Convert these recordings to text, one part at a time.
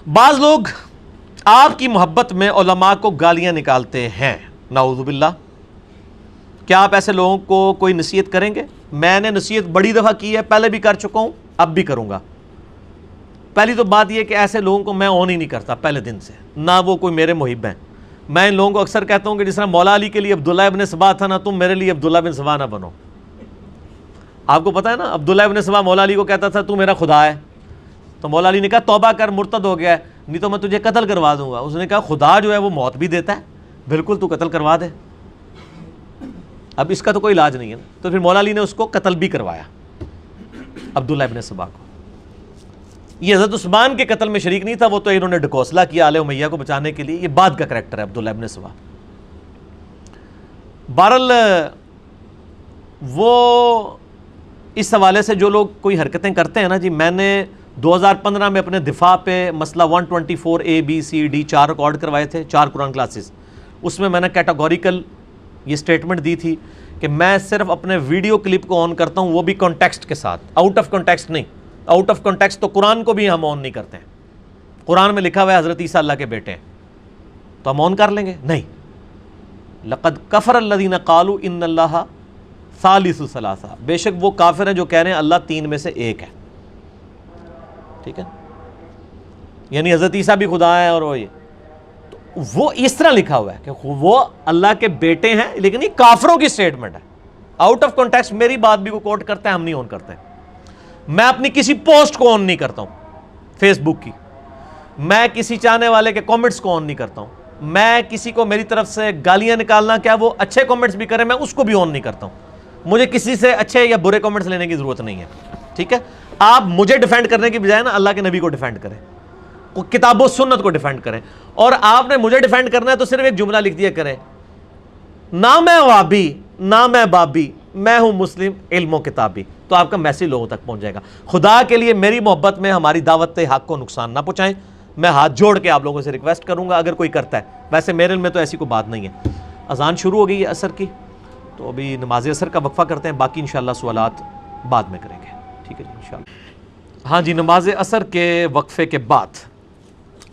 بعض لوگ آپ کی محبت میں علماء کو گالیاں نکالتے ہیں، نعوذ باللہ۔ کیا آپ ایسے لوگوں کو کوئی نصیحت کریں گے؟ میں نے نصیحت بڑی دفعہ کی ہے، پہلے بھی کر چکا ہوں، اب بھی کروں گا۔ پہلی تو بات یہ کہ ایسے لوگوں کو میں اون ہی نہیں کرتا پہلے دن سے، نہ وہ کوئی میرے محب ہیں۔ میں ان لوگوں کو اکثر کہتا ہوں کہ جس طرح مولا علی کے لیے عبداللہ ابن سبا تھا نا، تم میرے لیے عبداللہ بن سبا نہ بنو۔ آپ کو پتہ ہے نا، عبداللہ ابن سبا مولا علی کو کہتا تھا تو میرا خدا ہے، تو مولا علی نے کہا توبہ کر، مرتد ہو گیا ہے، نہیں تو میں تجھے قتل کروا دوں گا۔ اس نے کہا خدا جو ہے وہ موت بھی دیتا ہے، بالکل تو قتل کروا دے، اب اس کا تو کوئی علاج نہیں ہے نا۔ تو پھر مولا علی نے اس کو قتل بھی کروایا، عبداللہ ابن سبا کو۔ یہ حضرت عثمان کے قتل میں شریک نہیں تھا، وہ تو انہوں نے ڈھکوسلا کیا آل امیہ کو بچانے کے لیے، یہ بعد کا کریکٹر ہے عبداللہ ابن سبا۔ بہرحال وہ اس حوالے سے جو لوگ کوئی حرکتیں کرتے ہیں نا جی، میں نے 2015 میں اپنے دفاع پہ مسئلہ 124 A B C D 4 record کروائے تھے، 4 قرآن کلاسز۔ اس میں نے کیٹاگوریکل یہ سٹیٹمنٹ دی تھی کہ میں صرف اپنے ویڈیو کلپ کو آن کرتا ہوں، وہ بھی کانٹیکسٹ کے ساتھ، آؤٹ آف کانٹیکسٹ نہیں۔ آؤٹ آف کانٹیکسٹ تو قرآن کو بھی ہم آن نہیں کرتے ہیں، قرآن میں لکھا ہوا ہے حضرت عیسیٰ اللہ کے بیٹے ہیں، تو ہم آن کر لیں گے؟ نہیں۔ لقد کفر الذین قالوا ان اللہ ثالث ثلاثہ، بے شک وہ کافر ہیں جو کہہ رہے ہیں اللہ 3 میں سے 1 ہے، ٹھیک ہے، یعنی حضرت عیسیٰ بھی خدا ہے اور وہ اس طرح لکھا ہوا ہے کہ وہ اللہ کے بیٹے ہیں، لیکن یہ کافروں کی سٹیٹمنٹ ہے، آؤٹ آف کانٹیکسٹ میری بات بھی کو کوٹ کرتا ہے، ہم نہیں آن کرتے۔ میں اپنی کسی پوسٹ کو آن نہیں کرتا ہوں فیس بک کی، میں کسی چاہنے والے کے کامنٹس کو آن نہیں کرتا ہوں، میں کسی کو میری طرف سے گالیاں نکالنا، کیا وہ اچھے کامنٹس بھی کریں، میں اس کو بھی آن نہیں کرتا ہوں۔ مجھے کسی سے اچھے یا برے کامنٹس لینے کی ضرورت نہیں ہے، ٹھیک ہے۔ آپ مجھے ڈیفینڈ کرنے کی بجائے نا اللہ کے نبی کو ڈیفینڈ کریں، کتاب و سنت کو ڈیفینڈ کریں، اور آپ نے مجھے ڈیفینڈ کرنا ہے تو صرف ایک جملہ لکھ دیا کریں، نہ میں وابی نہ میں بابی، میں ہوں مسلم علم و کتابی، تو آپ کا میسیج لوگوں تک پہنچ جائے گا۔ خدا کے لیے میری محبت میں ہماری دعوت حق کو نقصان نہ پہنچائیں، میں ہاتھ جوڑ کے آپ لوگوں سے ریکویسٹ کروں گا اگر کوئی کرتا ہے، ویسے میرے علم میں تو ایسی کوئی بات نہیں ہے۔ اذان شروع ہو گئی ہے عصر کی، تو ابھی نماز عصر کا وقفہ کرتے ہیں، باقی انشاءاللہ سوالات بعد میں کریں گے، ٹھیک ہے جی انشاءاللہ۔ ہاں جی، نماز عصر کے وقفے کے بعد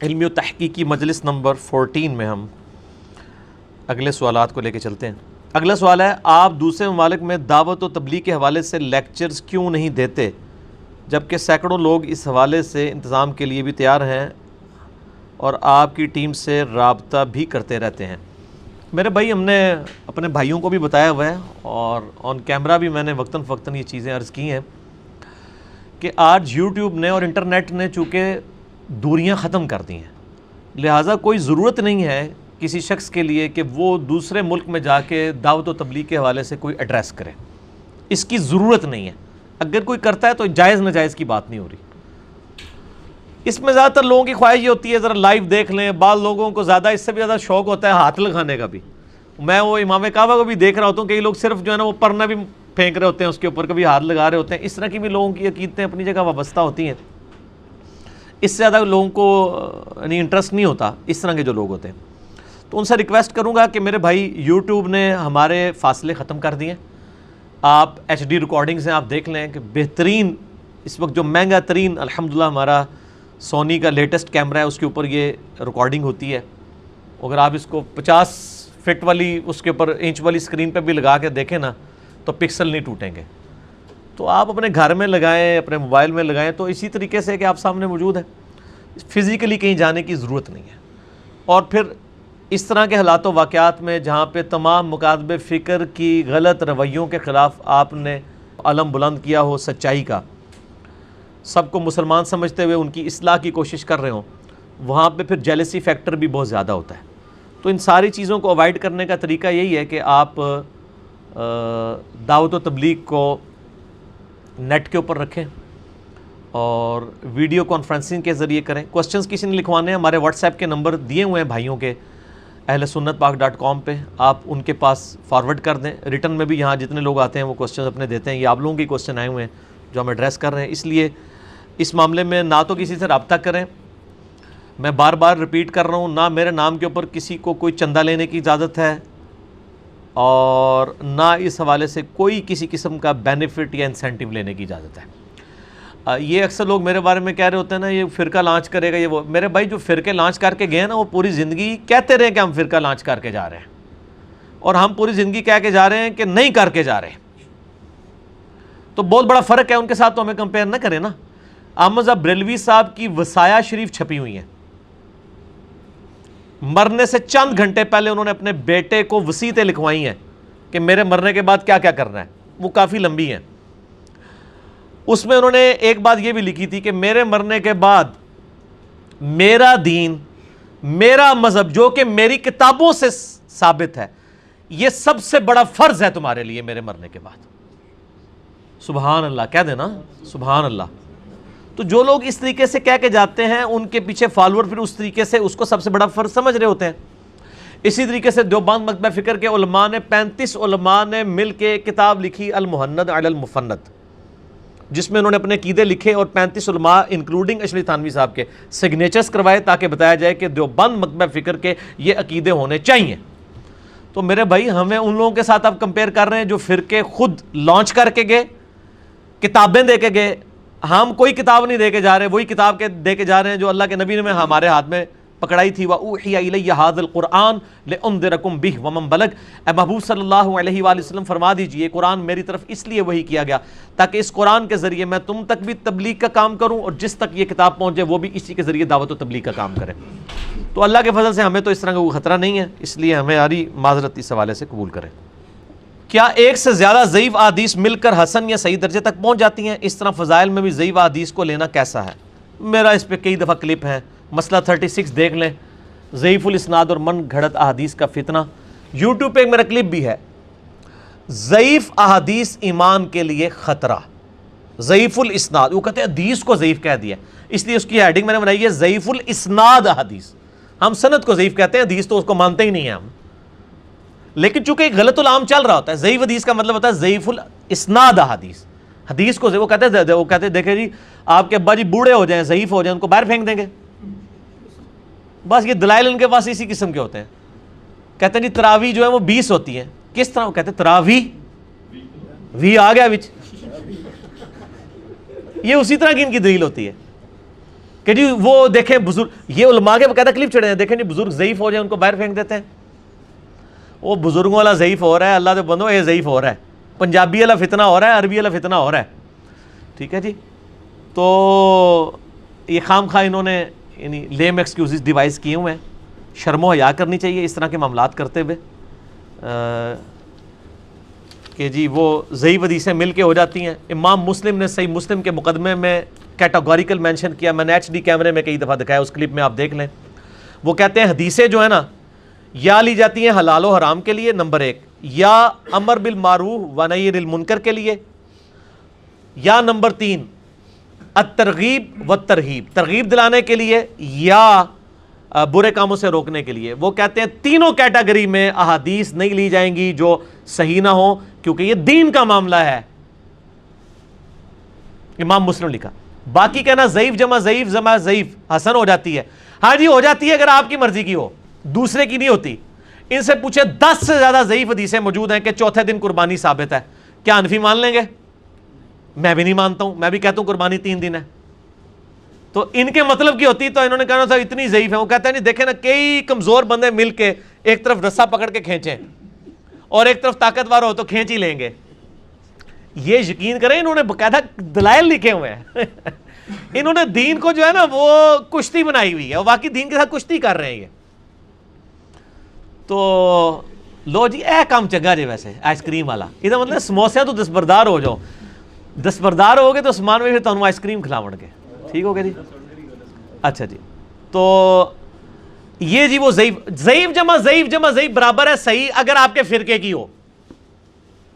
علمی و تحقیقی مجلس نمبر 14 میں ہم اگلے سوالات کو لے کے چلتے ہیں۔ اگلا سوال ہے، آپ دوسرے ممالک میں دعوت و تبلیغ کے حوالے سے لیکچرز کیوں نہیں دیتے جبکہ سینکڑوں لوگ اس حوالے سے انتظام کے لیے بھی تیار ہیں اور آپ کی ٹیم سے رابطہ بھی کرتے رہتے ہیں؟ میرے بھائی، ہم نے اپنے بھائیوں کو بھی بتایا ہوا ہے اور آن کیمرہ بھی میں نے وقتاً فوقتاً یہ چیزیں عرض کی ہیں کہ آج یوٹیوب نے اور انٹرنیٹ نے چونکہ دوریاں ختم کر دی ہیں، لہٰذا کوئی ضرورت نہیں ہے کسی شخص کے لیے کہ وہ دوسرے ملک میں جا کے دعوت و تبلیغ کے حوالے سے کوئی ایڈریس کرے، اس کی ضرورت نہیں ہے۔ اگر کوئی کرتا ہے تو جائز ناجائز کی بات نہیں ہو رہی، اس میں زیادہ تر لوگوں کی خواہش یہ ہوتی ہے ذرا لائیو دیکھ لیں، بعض لوگوں کو زیادہ اس سے بھی زیادہ شوق ہوتا ہے ہاتھ لگانے کا بھی۔ میں وہ امام کعبہ کو بھی دیکھ رہا ہوتا ہوں، کئی لوگ صرف جو ہے نا وہ پرنا بھی پھینک رہے ہوتے ہیں، اس کے اوپر کبھی ہاتھ لگا رہے ہوتے ہیں، اس طرح کی بھی لوگوں کی عقیدتیں اپنی جگہ وابستہ ہوتی ہیں، اس سے زیادہ لوگوں کو یعنی انٹرسٹ نہیں ہوتا اس طرح کے جو لوگ ہوتے ہیں۔ تو ان سے ریکویسٹ کروں گا کہ میرے بھائی، یوٹیوب نے ہمارے فاصلے ختم کر دیے، آپ HD ریکارڈنگز ہیں، آپ دیکھ لیں کہ بہترین اس وقت جو مہنگا ترین الحمدللہ ہمارا سونی کا لیٹسٹ کیمرہ ہے، اس کے اوپر یہ ریکارڈنگ ہوتی ہے۔ اگر آپ اس کو 50 فٹ والی اس کے اوپر انچ والی اسکرین پہ بھی لگا کے دیکھیں نا تو پکسل نہیں ٹوٹیں گے، تو آپ اپنے گھر میں لگائیں، اپنے موبائل میں لگائیں، تو اسی طریقے سے کہ آپ سامنے موجود ہیں، فزیکلی کہیں جانے کی ضرورت نہیں ہے۔ اور پھر اس طرح کے حالات و واقعات میں جہاں پہ تمام مکاتب فکر کی غلط رویوں کے خلاف آپ نے علم بلند کیا ہو سچائی کا، سب کو مسلمان سمجھتے ہوئے ان کی اصلاح کی کوشش کر رہے ہوں، وہاں پہ پھر جیلسی فیکٹر بھی بہت زیادہ ہوتا ہے۔ تو ان ساری چیزوں کو اوائڈ کرنے کا طریقہ یہی ہے کہ آپ دعوت و تبلیغ کو نیٹ کے اوپر رکھیں اور ویڈیو کانفرنسنگ کے ذریعے کریں۔ کوسچنز کسی نے لکھوانے ہیں، ہمارے واٹس ایپ کے نمبر دیے ہوئے ہیں بھائیوں کے ahlsunnatpak.com پہ، آپ ان کے پاس فارورڈ کر دیں۔ ریٹن میں بھی یہاں جتنے لوگ آتے ہیں وہ کوسچنز اپنے دیتے ہیں، یہ آپ لوگوں کے کوسچن آئے ہوئے ہیں جو ہم ایڈریس کر رہے ہیں، اس لیے اس معاملے میں نہ تو کسی سے رابطہ کریں، میں بار بار ریپیٹ کر رہا ہوں، نہ میرے نام کے اوپر کسی کو کوئی چندہ لینے کی اجازت ہے، اور نہ اس حوالے سے کوئی کسی قسم کا بینیفٹ یا انسینٹیو لینے کی اجازت ہے۔ یہ اکثر لوگ میرے بارے میں کہہ رہے ہوتے ہیں نا یہ فرقہ لانچ کرے گا یہ وہ. میرے بھائی جو فرقے لانچ کر کے گئے ہیں نا وہ پوری زندگی کہتے رہے کہ ہم فرقہ لانچ کر کے جا رہے ہیں, اور ہم پوری زندگی کہہ کے جا رہے ہیں کہ نہیں کر کے جا رہے. تو بہت بڑا فرق ہے, ان کے ساتھ تو ہمیں کمپیئر نہ کریں نا. احمد صاحب بریلوی صاحب کی وصایا شریف چھپی ہوئی ہیں, مرنے سے چند گھنٹے پہلے انہوں نے اپنے بیٹے کو وصیتیں لکھوائی ہیں کہ میرے مرنے کے بعد کیا کیا کرنا ہے, وہ کافی لمبی ہیں. اس میں انہوں نے ایک بات یہ بھی لکھی تھی کہ میرے مرنے کے بعد میرا دین, میرا مذہب جو کہ میری کتابوں سے ثابت ہے, یہ سب سے بڑا فرض ہے تمہارے لیے میرے مرنے کے بعد. سبحان اللہ کہہ دینا, سبحان اللہ. تو جو لوگ اس طریقے سے کہہ کے جاتے ہیں ان کے پیچھے فالوور پھر اس طریقے سے اس کو سب سے بڑا فرض سمجھ رہے ہوتے ہیں. اسی طریقے سے دیوبند مکتبہ فکر کے علماء نے 35 علماء نے مل کے کتاب لکھی المحند علی المفند, جس میں انہوں نے اپنے عقیدے لکھے اور 35 علماء انکلوڈنگ اشرف تھانوی صاحب کے سگنیچرز کروائے تاکہ بتایا جائے کہ دیوبند مکتبہ فکر کے یہ عقیدے ہونے چاہیے. تو میرے بھائی ہمیں ان لوگوں کے ساتھ آپ کمپیئر کر رہے ہیں جو فرقے خود لانچ کر کے گئے, کتابیں دے کے گئے. ہم کوئی کتاب نہیں دے کے جا رہے, وہی کتاب کے دے کے جا رہے ہیں جو اللہ کے نبی نے ہمارے ہاتھ میں پکڑائی تھی. وَأُوحِيَ إِلَيَّ هَذَا الْقُرْآنُ لِأُنذِرَكُم بِهِ وَمَن بَلَغَ. اے محبوب صلی اللہ علیہ وآلہ وسلم فرما دیجئے قرآن میری طرف اس لیے وحی کیا گیا تاکہ اس قرآن کے ذریعے میں تم تک بھی تبلیغ کا کام کروں اور جس تک یہ کتاب پہنچے وہ بھی اسی کے ذریعے دعوت و تبلیغ کا کام کرے. تو اللہ کے فضل سے ہمیں تو اس طرح کا کوئی خطرہ نہیں ہے, اس لیے ہمیں ہماری معذرت اس حوالے سے قبول کریں. کیا ایک سے زیادہ ضعیف احادیث مل کر حسن یا صحیح درجے تک پہنچ جاتی ہیں؟ اس طرح فضائل میں بھی ضعیف احادیث کو لینا کیسا ہے؟ میرا اس پہ کئی دفعہ کلپ ہیں, مسئلہ 36 دیکھ لیں, ضعیف الاسناد اور من گھڑت احادیث کا فتنہ. یوٹیوب پہ ایک میرا کلپ بھی ہے, ضعیف احادیث ایمان کے لیے خطرہ. ضعیف الاسناد, وہ کہتے ہیں حدیث کو ضعیف کہہ دیا, اس لیے اس کی ہیڈنگ میں نے بنائی ہے ضعیف الاسناد احادیث. ہم سند کو ضعیف کہتے ہیں, حدیث تو اس کو مانتے ہی نہیں ہیں ہم. لیکن چونکہ ایک غلط العام چل رہا ہوتا ہے, ضعیف حدیث کا مطلب ہوتا ہے ضعیف الاسناد احادیث. حدیث کو وہ کہتے ہیں دیکھیں جی آپ کے ابا جی بوڑھے ہو جائیں, ضعیف ہو جائیں, ان کو باہر پھینک دیں گے. بس یہ دلائل ان کے پاس اسی قسم کے ہوتے ہیں. کہتے ہیں جی تراویح جو ہے وہ 20 ہوتی ہیں. کس طرح؟ وہ کہتے ہیں تراویح وی آ گیا وچ. یہ اسی طرح کی ان کی دلیل ہوتی ہے کہ جی وہ دیکھیں بزرگ, یہ علماء کے باقاعدہ کلپ چڑھے ہیں, دیکھیں جی بزرگ ضعیف ہو جائیں ان کو باہر پھینک دیتے ہیں. وہ بزرگوں والا ضعیف ہو رہا ہے, اللہ کے بندو یہ ضعیف ہو رہا ہے, پنجابی والا فتنہ ہو رہا ہے, عربی والا فتنہ ہو رہا ہے. ٹھیک ہے جی, تو یہ خام خواہ انہوں نے یعنی لیم ایکسکیوزز ڈیوائز کیے ہوئے ہیں. شرم و حیا کرنی چاہیے اس طرح کے معاملات کرتے ہوئے کہ جی وہ ضعیف حدیثیں مل کے ہو جاتی ہیں. امام مسلم نے صحیح مسلم کے مقدمے میں کیٹاگوریکل مینشن کیا, میں نے HD کیمرے میں کئی دفعہ دکھایا, اس کلپ میں آپ دیکھ لیں. وہ کہتے ہیں حدیثیں جو ہے نا یا لی جاتی ہیں حلال و حرام کے لیے نمبر 1, یا امر بالمعروف و نہی عن المنکر کے لیے, یا نمبر 3 الترغیب و ترہیب, ترغیب دلانے کے لیے یا برے کاموں سے روکنے کے لیے. وہ کہتے ہیں تینوں کیٹیگری میں احادیث نہیں لی جائیں گی جو صحیح نہ ہو, کیونکہ یہ دین کا معاملہ ہے. امام مسلم لکھا. باقی کہنا ضعیف جمع ضعیف حسن ہو جاتی ہے. ہاں جی ہو جاتی ہے اگر آپ کی مرضی کی ہو, دوسرے کی نہیں ہوتی. ان سے پوچھے 10 سے زیادہ ضعیف حدیثیں موجود ہیں کہ چوتھے دن قربانی ثابت ہے. کیا حنفی مان لیں گے؟ میں بھی نہیں مانتا ہوں, میں بھی کہتا ہوں قربانی 3 دن ہے. تو ان کے مطلب کی ہوتی, تو انہوں نے کہا تھا اتنی ضعیف ہے. وہ کہتے ہیں نہیں دیکھیں نا, کئی کمزور بندے مل کے ایک طرف رسا پکڑ کے کھینچیں اور ایک طرف طاقتور ہو تو کھینچ ہی لیں گے. یہ یقین کریں انہوں نے باقاعدہ دلائل لکھے ہوئے ہیں. انہوں نے دین کو جو ہے نا وہ کشتی بنائی ہوئی ہے, اور واقعی دین کے ساتھ کشتی کر رہے ہیں یہ. تو لو جی اے کام چنگا جی ویسے آئس کریم والا, یہ مطلب سموسے تو دستبردار ہو جاؤ, دستبردار ہو گے تو سامان میں پھر تمہیں آئس کریم کھلاؤ گے. ٹھیک ہو گیا جی. اچھا جی, تو یہ جی وہ ضعیف جمع ضعیف برابر ہے صحیح اگر آپ کے فرقے کی ہو.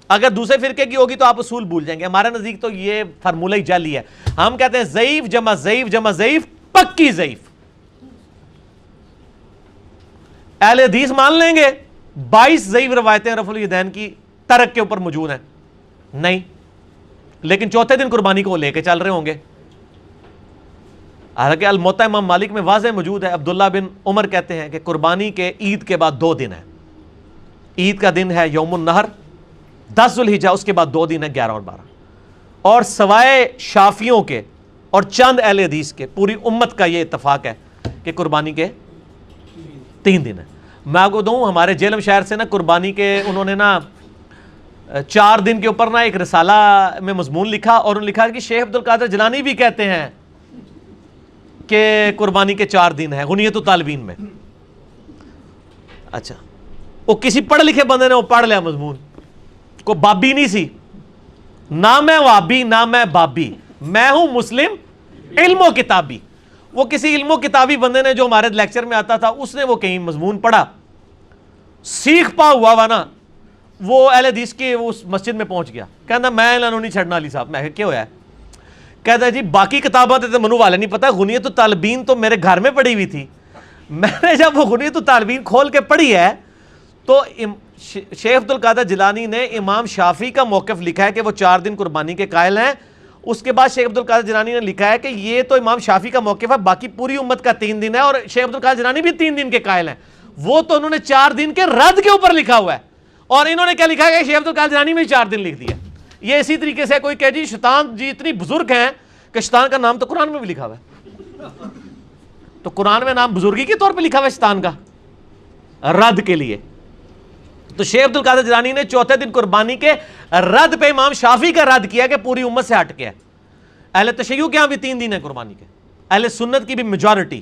اگر دوسرے فرقے کی ہوگی تو آپ اصول بھول جائیں گے. ہمارے نزدیک تو یہ فارمولہ ہی جعلی ہے. ہم کہتے ہیں ضعیف جمع ضعیف پکی ضعیف. اہل حدیث مان لیں گے 22 ضعیف روایتیں رفع الیدین کی ترک کے اوپر موجود ہیں؟ نہیں, لیکن چوتھے دن قربانی کو لے کے چل رہے ہوں گے. حالانکہ الموطا امام مالک میں واضح موجود ہے, عبداللہ بن عمر کہتے ہیں کہ قربانی کے عید کے بعد 2 دن ہے. عید کا دن ہے یوم النہر 10 ذوالحجہ, اس کے بعد 2 دن ہے 11 اور 12. اور سوائے شافیوں کے اور چند اہل حدیث کے، پوری امت کا یہ اتفاق ہے کہ قربانی کے 3 دن ہے۔ میں آپ کو دوں، ہمارے جیلم شہر سے نا قربانی کے انہوں نے نا 4 دن کے اوپر نا ایک رسالہ میں مضمون لکھا، اور انہوں نے لکھا کہ شیخ عبد القادر جیلانی بھی کہتے ہیں کہ قربانی کے 4 دن ہے غنیت الطالبین میں۔ اچھا، وہ کسی پڑھ لکھے بندے نے وہ پڑھ لیا مضمون، کو بابی نہیں سی، نہ میں وابی نہ میں بابی، میں ہوں مسلم علم و کتابی۔ وہ کسی علم و کتابی بندے نے جو ہمارے لیکچر میں آتا تھا، اس نے وہ کہیں مضمون پڑھا، سیکھ پا ہوا نا، وہ اہل حدیث کی اس مسجد میں پہنچ گیا، کہنا میں انہوں نہیں چھڑنا علی صاحب۔ میں کیا ہوا ہے؟ کہتا ہے جی باقی کتابیں تو منو والے نہیں پتا، غنیت الطالبین تو میرے گھر میں پڑھی ہوئی تھی، میں نے جب وہ غنیت الطالبین کھول کے پڑھی ہے تو شیخ عبد القادر جیلانی نے امام شافعی کا موقف لکھا ہے کہ وہ 4 دن قربانی کے قائل ہیں۔ اس کے بعد شیخ عبد القادر جیلانی نے لکھا ہے کہ یہ تو امام شافعی کا موقف ہے، باقی پوری امت کا 3 دن ہے، اور شیخ عبد القادر جیلانی بھی 3 دن کے قائل ہیں۔ وہ تو انہوں نے 4 دن کے رد کے اوپر لکھا ہوا ہے، اور انہوں نے کیا لکھا ہے کہ شیخ عبد القادر جیلانی میں 4 دن لکھ دیا۔ یہ اسی طریقے سے کوئی کہ جی شیطان جی اتنی بزرگ ہیں کہ شیطان کا نام تو قرآن میں بھی لکھا ہوا ہے، تو قرآن میں نام بزرگی کے طور پہ لکھا ہوا ہے شیطان کا رد کے لیے۔ تو شیخ عبد القادر جیلانی نے 4تھے دن قربانی کے رد پہ امام شافعی کا رد کیا کہ پوری امت سے ہٹ کے ہے۔ اہل تشیع کے ہاں بھی 3 دن ہے قربانی کے، اہل سنت کی بھی میجورٹی،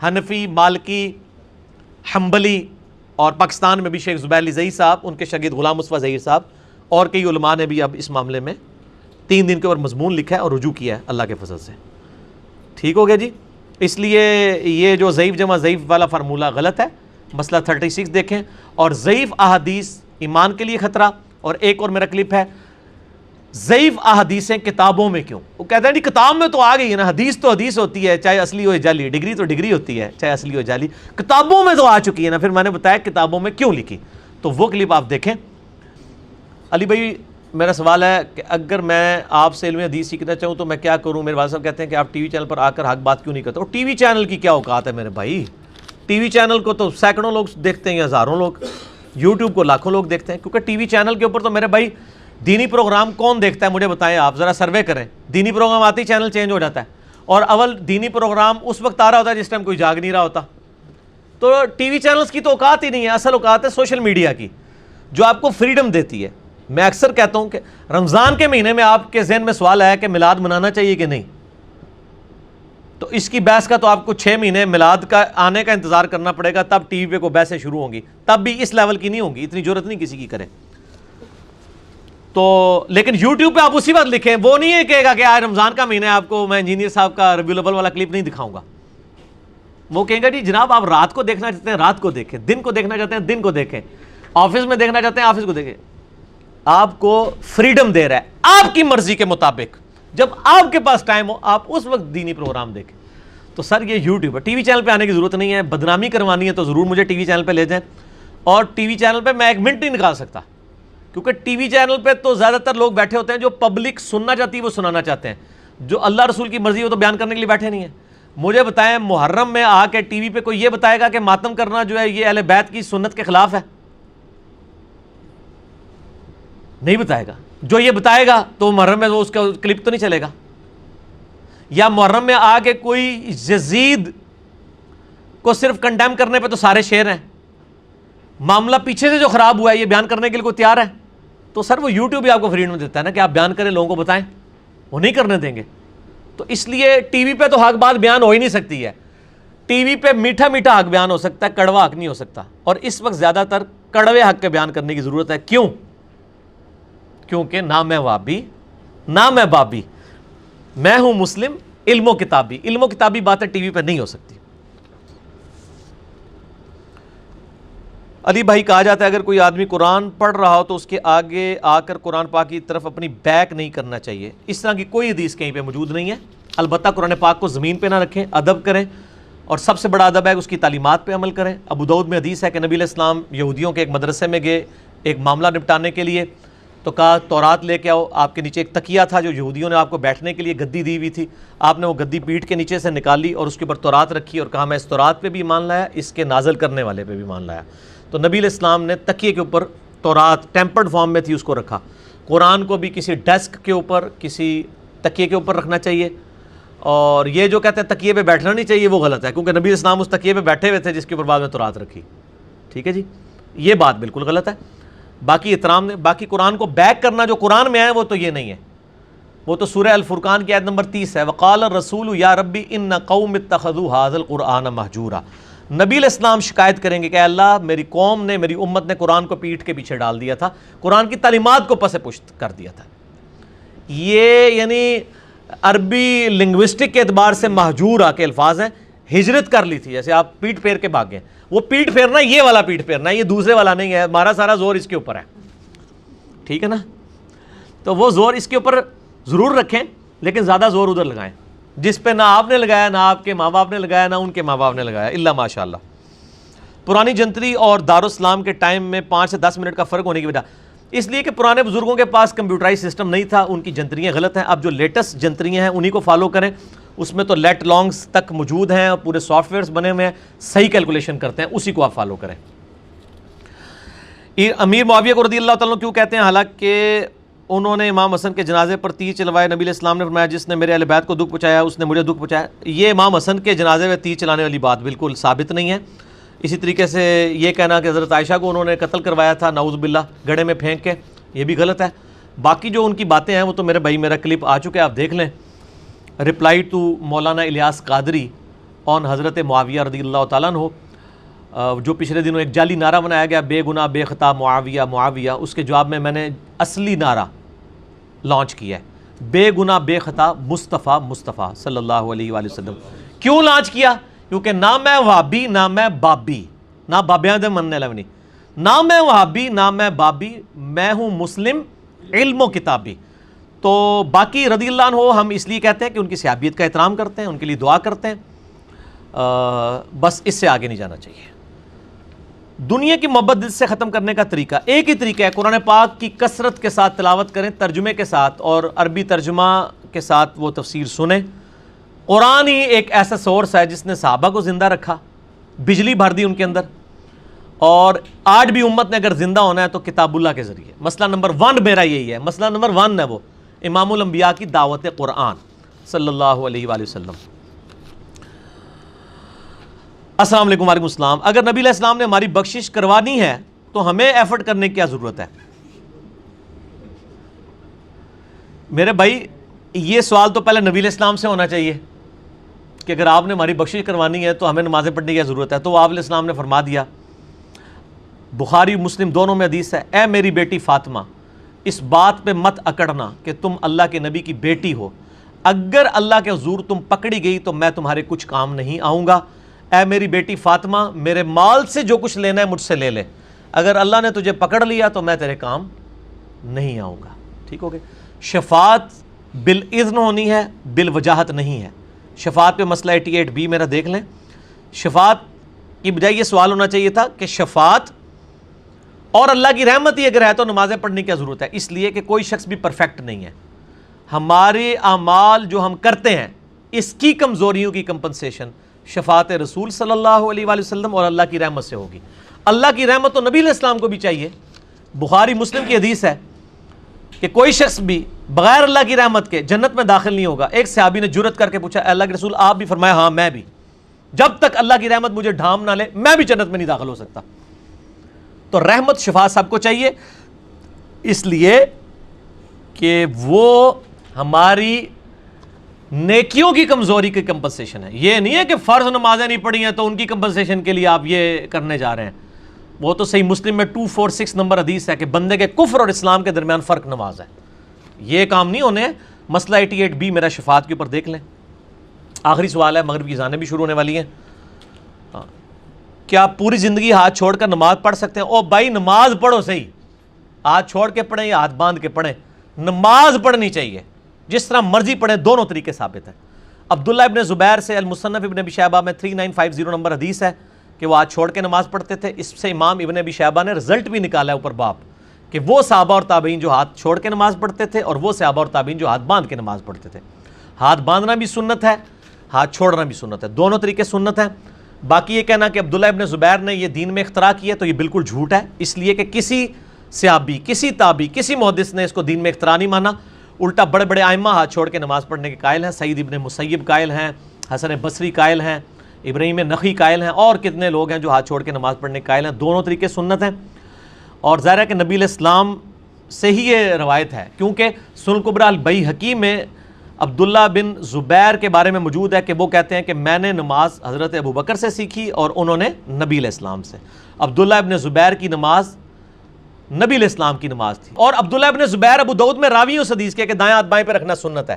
حنفی، مالکی، حنبلی، اور پاکستان میں بھی شیخ زبیر علی زئی صاحب، ان کے شاگرد غلام مصطفیٰ ظہیر صاحب، اور کئی علماء نے بھی اب اس معاملے میں 3 دن کے اوپر مضمون لکھا ہے اور رجوع کیا ہے اللہ کے فضل سے۔ ٹھیک ہو گیا جی؟ اس لیے یہ جو ضعیف جمع ضعیف والا فارمولہ غلط ہے، مسئلہ 36 دیکھیں۔ اور ضعیف احادیث ایمان کے لیے خطرہ، اور ایک اور میرا کلپ ہے، ضعیف احادیثیں کتابوں میں کیوں؟ وہ کہتے ہیں جی کتاب میں تو آ گئی ہے نا، حدیث تو حدیث ہوتی ہے چاہے اصلی ہو یا جعلی، ڈگری تو ڈگری ہوتی ہے چاہے اصلی ہو جعلی، کتابوں میں تو آ چکی ہے نا۔ پھر میں نے بتایا کتابوں میں کیوں لکھی، تو وہ کلپ آپ دیکھیں۔ علی بھائی میرا سوال ہے کہ اگر میں آپ سے علم حدیث سیکھنا چاہوں تو میں کیا کروں؟ میرے والد صاحب کہتے ہیں کہ آپ ٹی وی چینل پر آ کر حق بات کیوں نہیں کرتے؟ اور ٹی وی چینل کی کیا اوقات ہے میرے بھائی؟ ٹی وی چینل کو تو سینکڑوں لوگ دیکھتے ہیں یا ہزاروں لوگ، یوٹیوب کو لاکھوں لوگ دیکھتے ہیں، کیونکہ ٹی وی چینل کے اوپر تو میرے بھائی دینی پروگرام کون دیکھتا ہے؟ مجھے بتائیں، آپ ذرا سروے کریں، دینی پروگرام آتے ہی چینل چینج ہو جاتا ہے، اور اول دینی پروگرام اس وقت آ رہا ہوتا ہے جس ٹائم کوئی جاگ نہیں رہا ہوتا۔ تو ٹی وی چینلز کی تو اوقات ہی نہیں ہے، اصل اوقات ہے سوشل میڈیا کی، جو آپ کو فریڈم دیتی ہے۔ میں اکثر کہتا ہوں کہ رمضان کے مہینے میں آپ کے ذہن میں سوال آیا کہ میلاد منانا چاہیے کہ نہیں، تو اس کی بحث کا تو آپ کو 6 مہینے میلاد کا آنے کا انتظار کرنا پڑے گا، تب ٹی وی پہ کو بحثیں شروع ہوں گی، تب بھی اس لیول کی نہیں ہوں گی، اتنی ضرورت نہیں کسی کی کریں۔ تو لیکن یوٹیوب پہ آپ اسی وقت لکھیں، وہ نہیں ہے کہے گا کہ آج رمضان کا مہینہ ہے آپ کو میں انجینئر صاحب کا ربیع الاول والا کلپ نہیں دکھاؤں گا۔ وہ کہیں گا جی جناب آپ رات کو دیکھنا چاہتے ہیں رات کو دیکھیں، دن کو دیکھنا چاہتے ہیں دن کو دیکھیں، آفس میں دیکھنا چاہتے ہیں آفس کو دیکھیں۔ آپ کو فریڈم دے رہا ہے آپ کی مرضی کے مطابق، جب آپ کے پاس ٹائم ہو آپ اس وقت دینی پروگرام دیکھیں۔ تو سر یہ یوٹیوب ہے، ٹی وی چینل پہ آنے کی ضرورت نہیں ہے، بدنامی کروانی ہے تو ضرور مجھے ٹی وی چینل پہ لے جائیں، اور ٹی وی چینل پہ میں 1 منٹ نہیں نکال سکتا، کیونکہ ٹی وی چینل پہ تو زیادہ تر لوگ بیٹھے ہوتے ہیں جو پبلک سننا چاہتی ہے وہ سنانا چاہتے ہیں، جو اللہ رسول کی مرضی وہ تو بیان کرنے کے لیے بیٹھے نہیں ہیں۔ مجھے بتائیں محرم میں آ کے ٹی وی پہ کوئی یہ بتائے گا کہ ماتم کرنا جو ہے یہ اہل بیت کی سنت کے خلاف ہے؟ نہیں بتائے گا۔ جو یہ بتائے گا تو محرم میں اس کا کلپ تو نہیں چلے گا۔ یا محرم میں آ کے کوئی یزید کو صرف کنڈیم کرنے پہ تو سارے شیر ہیں، معاملہ پیچھے سے جو خراب ہوا ہے یہ بیان کرنے کے لیے کوئی تیار ہے؟ تو سر وہ یوٹیوب بھی آپ کو فریڈم دیتا ہے نا کہ آپ بیان کریں، لوگوں کو بتائیں، وہ نہیں کرنے دیں گے۔ تو اس لیے ٹی وی پہ تو حق بات بیان ہو ہی نہیں سکتی ہے، ٹی وی پہ میٹھا میٹھا حق بیان ہو سکتا ہے، کڑوا حق نہیں ہو سکتا، اور اس وقت زیادہ تر کڑوے حق کے بیان کرنے کی ضرورت ہے۔ کیوں؟ کیونکہ نہ میں وابی نہ میں بابی، میں ہوں مسلم علم و کتابی، علم و کتابی باتیں ٹی وی پہ نہیں ہو سکتی۔ علی بھائی کہا جاتا ہے اگر کوئی آدمی قرآن پڑھ رہا ہو تو اس کے آگے آ کر قرآن پاک کی طرف اپنی بیک نہیں کرنا چاہیے، اس طرح کی کوئی حدیث کہیں پہ موجود نہیں ہے۔ البتہ قرآن پاک کو زمین پہ نہ رکھیں، ادب کریں، اور سب سے بڑا ادب ہے کہ اس کی تعلیمات پہ عمل کریں۔ ابو داؤد میں حدیث ہے کہ نبی علیہ السلام یہودیوں کے ایک مدرسے میں گئے ایک معاملہ نپٹانے کے لیے، تو کہا تورات لے کے آؤ، آپ کے نیچے ایک تکیہ تھا جو یہودیوں نے آپ کو بیٹھنے کے لیے گدی دی ہوئی تھی، آپ نے وہ گدی پیٹھ کے نیچے سے نکالی اور اس کے اوپر تورات رکھی، اور کہا میں اس تورات پہ بھی ایمان لایا، اس کے نازل کرنے والے پہ بھی ایمان لایا۔ تو نبی علیہ السلام نے تکیے کے اوپر تورات ٹیمپرڈ فارم میں تھی اس کو رکھا۔ قرآن کو بھی کسی ڈیسک کے اوپر کسی تکیے کے اوپر رکھنا چاہیے، اور یہ جو کہتے ہیں تکیے پہ بیٹھنا نہیں چاہیے، وہ غلط ہے، کیونکہ نبی اسلام اس تکیے پہ بیٹھے ہوئے تھے جس کے اوپر بعد میں تورات رکھی. ٹھیک ہے جی، یہ بات بالکل غلط ہے. باقی احترام، باقی قرآن کو بیک کرنا جو قرآن میں ہے وہ تو یہ نہیں ہے، وہ تو سورہ الفرقان کی آیت نمبر 30 ہے. وقال الرسول یا ربی ان قوم اتخذوا ھذا القرآن مہجورا. نبی علیہ السلام شکایت کریں گے کہ اللہ میری قوم نے، میری امت نے قرآن کو پیٹھ کے پیچھے ڈال دیا تھا، قرآن کی تعلیمات کو پس پشت کر دیا تھا. یہ یعنی عربی لنگوسٹک کے اعتبار سے مہجورا کے الفاظ ہیں، ہجرت کر لی تھی، جیسے آپ پیٹ پھیر کے بھاگے. وہ پیٹ پھیرنا یہ والا پیٹ پھیرنا ہے، یہ دوسرے والا نہیں ہے. ہمارا سارا زور اس کے اوپر ہے، ٹھیک ہے نا. تو وہ زور اس کے اوپر ضرور رکھیں، لیکن زیادہ زور ادھر لگائیں جس پہ نہ آپ نے لگایا، نہ آپ کے ماں باپ نے لگایا، نہ ان کے ماں باپ نے لگایا، الا ماشاء اللہ. پرانی جنتری اور دارالاسلام کے ٹائم میں 5 سے 10 منٹ کا فرق ہونے کی وجہ اس لیے کہ پرانے بزرگوں کے پاس کمپیوٹرائز سسٹم نہیں تھا، ان کی جنتریاں غلط ہیں. اب جو لیٹسٹ جنتریاں ہیں انہی کو فالو کریں، اس میں تو لیٹ لانگس تک موجود ہیں اور پورے سافٹ ویئرس بنے ہوئے ہیں، صحیح کیلکولیشن کرتے ہیں، اسی کو آپ فالو کریں. امیر معاویہ کو رضی اللہ تعالیٰ عنہ کیوں کہتے ہیں؟ حالانکہ انہوں نے امام حسن کے جنازے پر تیر چلوائے. نبی علیہ السلام نے فرمایا جس نے میرے اہل بیت کو دکھ پہنچایا اس نے مجھے دکھ پہنچایا. یہ امام حسن کے جنازے میں تیر چلانے والی بات بالکل ثابت نہیں ہے. اسی طریقے سے یہ کہنا کہ حضرت عائشہ کو انہوں نے قتل کروایا تھا نعوذ باللہ گڑھے میں پھینک کے، یہ بھی غلط ہے. باقی جو ان کی باتیں ہیں وہ تو میرے بھائی میرا کلپ آ چکے، آپ دیکھ لیں. رپلائی ٹو مولانا الیاس قادری آن حضرت معاویہ رضی اللہ تعالیٰ عنہ، جو پچھلے دنوں ایک جعلی نعرہ بنایا گیا بے گناہ بے خطا معاویہ معاویہ، اس کے جواب میں نے اصلی نعرہ لانچ کیا ہے، بے گناہ بے خطا مصطفیٰ مصطفیٰ صلی اللہ علیہ وآلہ وسلم. کیوں لانچ کیا؟ کیونکہ نہ میں وہابی نہ میں بابی، نہ بابیاں دے مننے لونی، نہ میں وہابی نہ میں بابی، میں ہوں مسلم علم و کتابی. تو باقی رضی اللہ عنہ ہم اس لیے کہتے ہیں کہ ان کی صحابیت کا احترام کرتے ہیں، ان کے لیے دعا کرتے ہیں، بس اس سے آگے نہیں جانا چاہیے. دنیا کی محبت دل سے ختم کرنے کا طریقہ ایک ہی طریقہ ہے، قرآن پاک کی کثرت کے ساتھ تلاوت کریں، ترجمے کے ساتھ اور عربی ترجمہ کے ساتھ وہ تفسیر سنیں. قرآن ہی ایک ایسا سورس ہے جس نے صحابہ کو زندہ رکھا، بجلی بھر دی ان کے اندر، اور آج بھی امت نے اگر زندہ ہونا ہے تو کتاب اللہ کے ذریعے. مسئلہ نمبر 1 میرا یہی ہے، مسئلہ نمبر 1 ہے وہ امام الانبیاء کی دعوت قرآن صلی اللہ علیہ وآلہ وسلم. السلام علیکم. وعلیکم السلام. اگر نبی علیہ السلام نے ہماری بخشش کروانی ہے تو ہمیں ایفرٹ کرنے کی کیا ضرورت ہے؟ میرے بھائی یہ سوال تو پہلے نبی علیہ السلام سے ہونا چاہیے کہ اگر آپ نے ہماری بخشش کروانی ہے تو ہمیں نمازیں پڑھنے کی کیا ضرورت ہے. تو آپ علیہ السلام نے فرما دیا، بخاری مسلم دونوں میں حدیث ہے، اے میری بیٹی فاطمہ اس بات پہ مت اکڑنا کہ تم اللہ کے نبی کی بیٹی ہو، اگر اللہ کے حضور تم پکڑی گئی تو میں تمہارے کچھ کام نہیں آؤں گا. اے میری بیٹی فاطمہ میرے مال سے جو کچھ لینا ہے مجھ سے لے لے، اگر اللہ نے تجھے پکڑ لیا تو میں تیرے کام نہیں آؤں گا. ٹھیک ہو گیا. شفاعت بالاذن ہونی ہے، بالوجاہت نہیں ہے. شفاعت پہ مسئلہ 88B میرا دیکھ لیں. شفاعت کی بجائے یہ سوال ہونا چاہیے تھا کہ شفاعت اور اللہ کی رحمت ہی اگر ہے تو نمازیں پڑھنے کی کیا ضرورت ہے؟ اس لیے کہ کوئی شخص بھی پرفیکٹ نہیں ہے. ہمارے اعمال جو ہم کرتے ہیں اس کی کمزوریوں کی کمپنسیشن شفاعت رسول صلی اللہ علیہ وآلہ وسلم اور اللہ کی رحمت سے ہوگی. اللہ کی رحمت تو نبی علیہ السلام کو بھی چاہیے. بخاری مسلم کی حدیث ہے کہ کوئی شخص بھی بغیر اللہ کی رحمت کے جنت میں داخل نہیں ہوگا. ایک صحابی نے جرت کر کے پوچھا اے اللہ کے رسول آپ بھی؟ فرمایا ہاں میں بھی، جب تک اللہ کی رحمت مجھے ڈھام نہ لے میں بھی جنت میں نہیں داخل ہو سکتا. تو رحمت شفاعت سب کو چاہیے، اس لیے کہ وہ ہماری نیکیوں کی کمزوری کی کمپنسیشن ہے. یہ نہیں ہے کہ فرض نمازیں نہیں پڑھی ہیں تو ان کی کمپنسیشن کے لیے آپ یہ کرنے جا رہے ہیں. وہ تو صحیح مسلم میں 246 نمبر حدیث ہے کہ بندے کے کفر اور اسلام کے درمیان فرق نماز ہے. یہ کام نہیں ہونے ہیں. مسئلہ 88B میرا شفاعت کے اوپر دیکھ لیں. آخری سوال ہے، مغرب کی اذانیں بھی شروع ہونے والی ہیں. کیا پوری زندگی ہاتھ چھوڑ کر نماز پڑھ سکتے ہیں؟ او بھائی نماز پڑھو صحیح، ہاتھ چھوڑ کے پڑھیں یا ہاتھ باندھ کے پڑھیں، نماز پڑھنی چاہیے. جس طرح مرضی پڑھیں، دونوں طریقے ثابت ہیں. عبداللہ ابن زبیر سے المصنف ابن ابی شیبہ میں 3950 نمبر حدیث ہے کہ وہ ہاتھ چھوڑ کے نماز پڑھتے تھے. اس سے امام ابن ابی شیبہ نے رزلٹ بھی نکالا ہے اوپر باب کہ وہ صحابہ اور تابعین جو ہاتھ چھوڑ کے نماز پڑھتے تھے اور وہ صحابہ اور تابعین جو ہاتھ باندھ کے نماز پڑھتے تھے. ہاتھ باندھنا بھی سنت ہے، ہاتھ چھوڑنا بھی سنت ہے، دونوں طریقے سنت ہیں. باقی یہ کہنا کہ عبداللہ ابن زبیر نے یہ دین میں اختراع کیا تو یہ بالکل جھوٹ ہے، اس لیے کہ کسی صحابی، کسی تابعی، کسی محدث نے اس کو دین میں اختراع نہیں مانا. الٹا بڑے بڑے آئمہ ہاتھ چھوڑ کے نماز پڑھنے کے قائل ہیں. سعید ابن مسیب قائل ہیں, حسن بصری قائل ہیں, ابراہیم نخعی قائل ہیں, اور کتنے لوگ ہیں جو ہاتھ چھوڑ کے نماز پڑھنے کے قائل ہیں. دونوں طریقے سنت ہیں, اور ظاہر ہے کہ نبی علیہ السلام سے ہی یہ روایت ہے, کیونکہ سنن الکبریٰ البیہقی میں عبداللہ بن زبیر کے بارے میں موجود ہے کہ وہ کہتے ہیں کہ میں نے نماز حضرت ابوبکر سے سیکھی اور انہوں نے نبی علیہ السلام سے. عبداللہ ابن زبیر کی نماز نبی علیہ السلام کی نماز تھی. اور عبداللہ ابن زبیر ابو داؤد میں راوی اس حدیث کے کہ دائیں ہاتھ بائیں پہ رکھنا سنت ہے.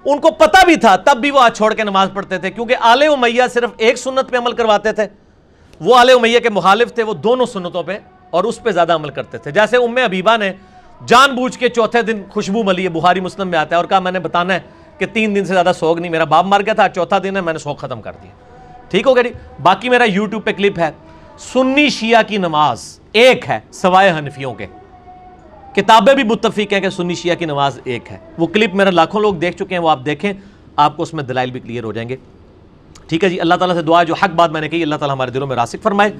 ان کو پتہ بھی تھا, تب بھی وہ ہاتھ چھوڑ کے نماز پڑھتے تھے, کیونکہ آل امیہ صرف ایک سنت پہ عمل کرواتے تھے, وہ آل امیہ کے مخالف تھے, وہ دونوں سنتوں پہ اور اس پہ زیادہ عمل کرتے تھے. جیسے ام حبیبہ نے جان بوجھ کے چوتھے دن خوشبو ملی ہے, بخاری مسلم میں آتا ہے, اور کہا میں نے بتانا ہے کہ 3 دن سے زیادہ سوگ نہیں, میرا باپ مر گیا تھا, چوتھا دن ہے, میں نے سوگ ختم کر دیا. ٹھیک ہو گیا جی. باقی میرا یوٹیوب پہ کلپ ہے, سنی شیعہ کی نماز ایک ہے سوائے حنفیوں کے. کتابیں بھی متفق ہیں کہ سنی شیعہ کی نماز ایک ہے. وہ کلپ میرا لاکھوں لوگ دیکھ چکے ہیں, وہ آپ دیکھیں, آپ کو اس میں دلائل بھی کلیئر ہو جائیں گے. ٹھیک ہے جی. اللہ تعالیٰ سے دعا ہے جو حق بات میں نے کہی اللہ تعالیٰ ہمارے دلوں میں راسخ فرمائے.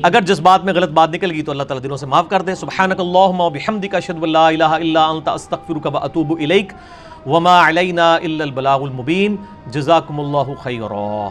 اگر جس بات میں غلط بات نکل گئی تو اللہ تعالیٰ دلوں سے معاف کر دے. سبحانک اللہم و بحمدک اشہد ان لا الہ الا انت استغفرک و اتوب الیک وما علینا الا البلاغ المبین. جزاکم اللہ خیرا.